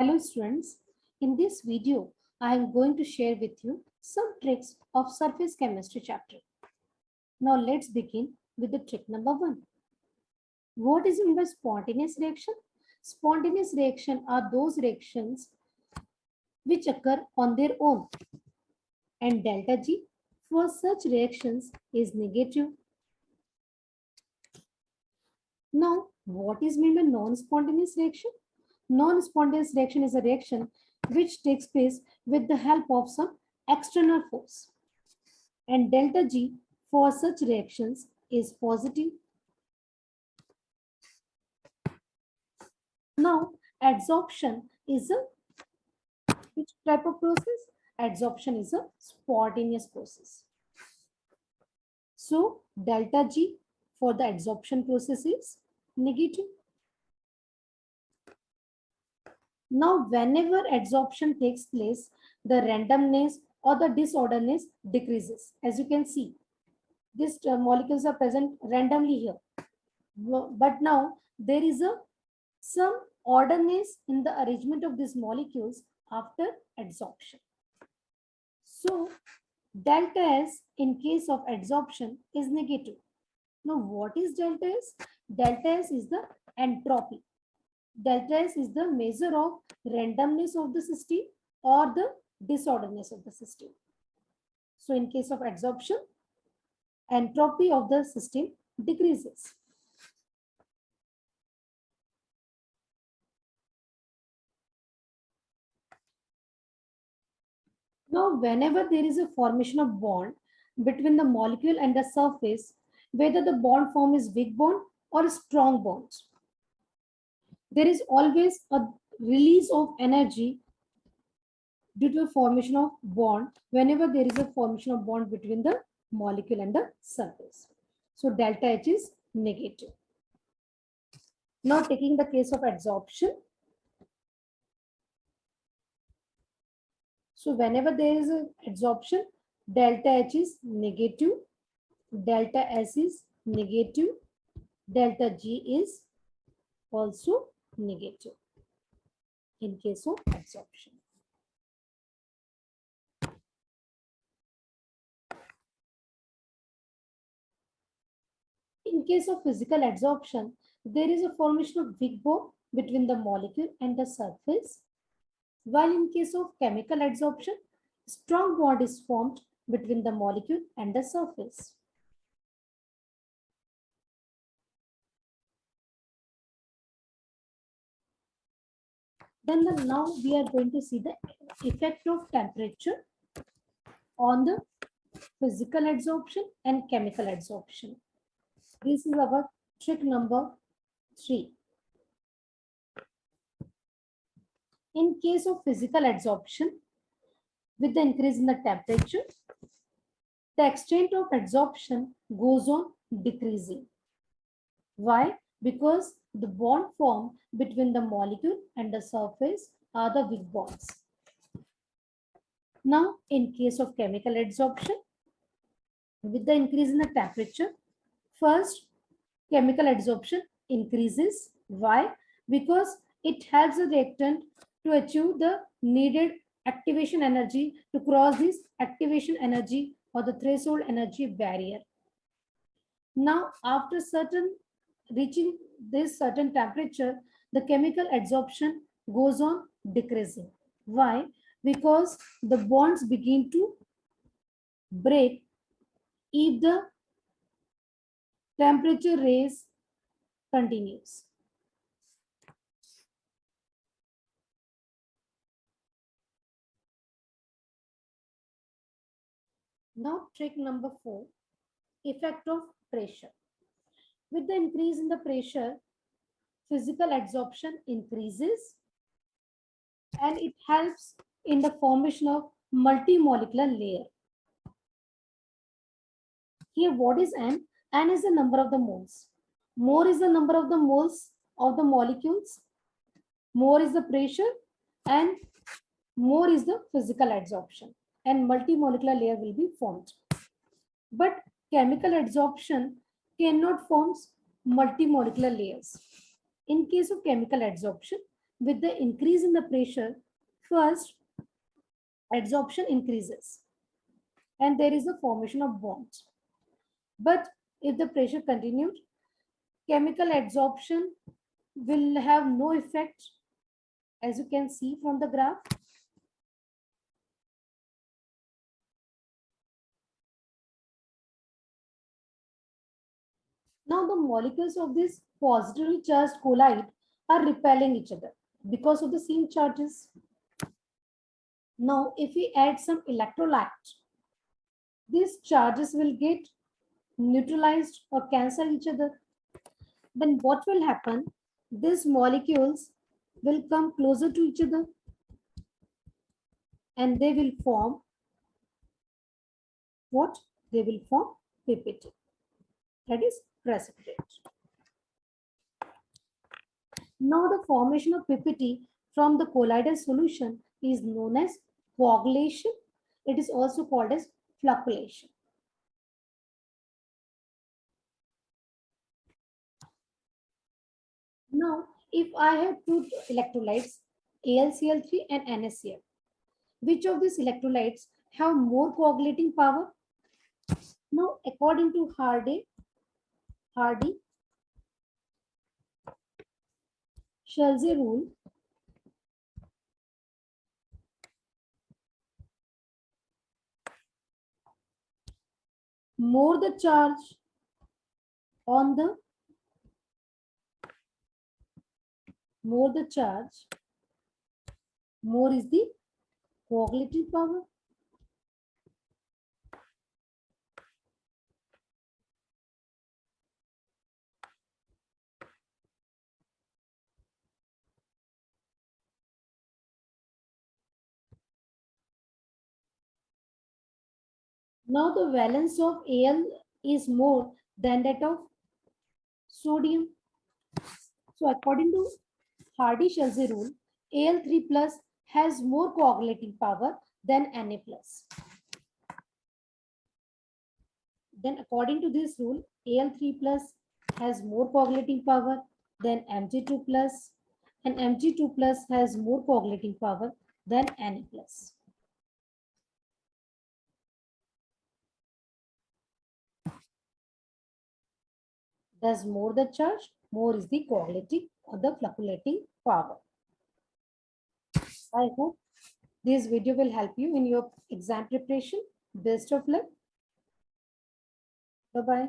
Hello students, in this video I am going to share with you some tricks of surface chemistry chapter. Now let's begin with the trick number 1. What is meant by spontaneous reaction? Spontaneous reaction are those reactions which occur on their own, and delta G for such reactions is negative. Now what is meant by non-spontaneous reaction? Non-spontaneous reaction is a reaction which takes place with the help of some external force. And delta G for such reactions is positive. Now, adsorption is a which type of process? Adsorption is a spontaneous process. So, delta G for the adsorption process is negative. Now, whenever adsorption takes place, the randomness or the disorderness decreases. As you can see, these molecules are present randomly here. But now there is some orderness in the arrangement of these molecules after adsorption. So, delta S in case of adsorption is negative. Now, what is delta S? Delta S is the entropy. Delta S is the measure of randomness of the system or the disorderness of the system. So, in case of adsorption, entropy of the system decreases. Now, whenever there is a formation of bond between the molecule and the surface, whether the bond form is weak bond or strong bonds, there is always a release of energy due to the formation of bond whenever there is a formation of bond between the molecule and the surface. So delta H is negative. Now taking the case of adsorption. So whenever there is an adsorption, delta H is negative, delta S is negative, delta G is also negative in case of adsorption. In case of physical adsorption, there is a formation of weak bond between the molecule and the surface, while in case of chemical adsorption, strong bond is formed between the molecule and the surface. Then now we are going to see the effect of temperature on the physical adsorption and chemical adsorption. This is our trick number 3. In case of physical adsorption, with the increase in the temperature, the extent of adsorption goes on decreasing. Why? Because the bond formed between the molecule and the surface are the weak bonds. Now, in case of chemical adsorption, with the increase in the temperature, first, chemical adsorption increases. Why? Because it helps the reactant to achieve the needed activation energy to cross this activation energy or the threshold energy barrier. Now, after reaching this certain temperature, the chemical adsorption goes on decreasing. Why? Because the bonds begin to break if the temperature rise continues. Now, trick number 4, effect of pressure. With the increase in the pressure, physical adsorption increases and it helps in the formation of multimolecular layer. Here, what is N? N is the number of the moles. More is the number of the moles of the molecules, more is the pressure, and more is the physical adsorption, and multimolecular layer will be formed. But chemical adsorption cannot form multimolecular layers. In case of chemical adsorption, with the increase in the pressure, first adsorption increases and there is a formation of bonds. But if the pressure continues, chemical adsorption will have no effect, as you can see from the graph. Now the molecules of this positively charged colloid are repelling each other because of the same charges. Now if we add some electrolyte, these charges will get neutralized or cancel each other. Then what will happen? These molecules will come closer to each other and they will form what? They will form PPT, that is precipitate. Now the formation of PPT from the colloidal solution is known as coagulation. It is also called as flocculation. Now, if I have two electrolytes, AlCl3 and NaCl, which of these electrolytes have more coagulating power? Now, according to Hardy-Schulze rule, more the charge on the more is the coagulating power. Now the valence of Al is more than that of sodium. So according to Hardy-Schulze rule, Al3 plus has more coagulating power than Na plus. Then according to this rule, Al3 plus has more coagulating power than Mg2 plus, and Mg2 plus has more coagulating power than Na plus. Thus, more the charge, more is the coagulating or the flocculating power. I hope this video will help you in your exam preparation. Best of luck. Bye-bye.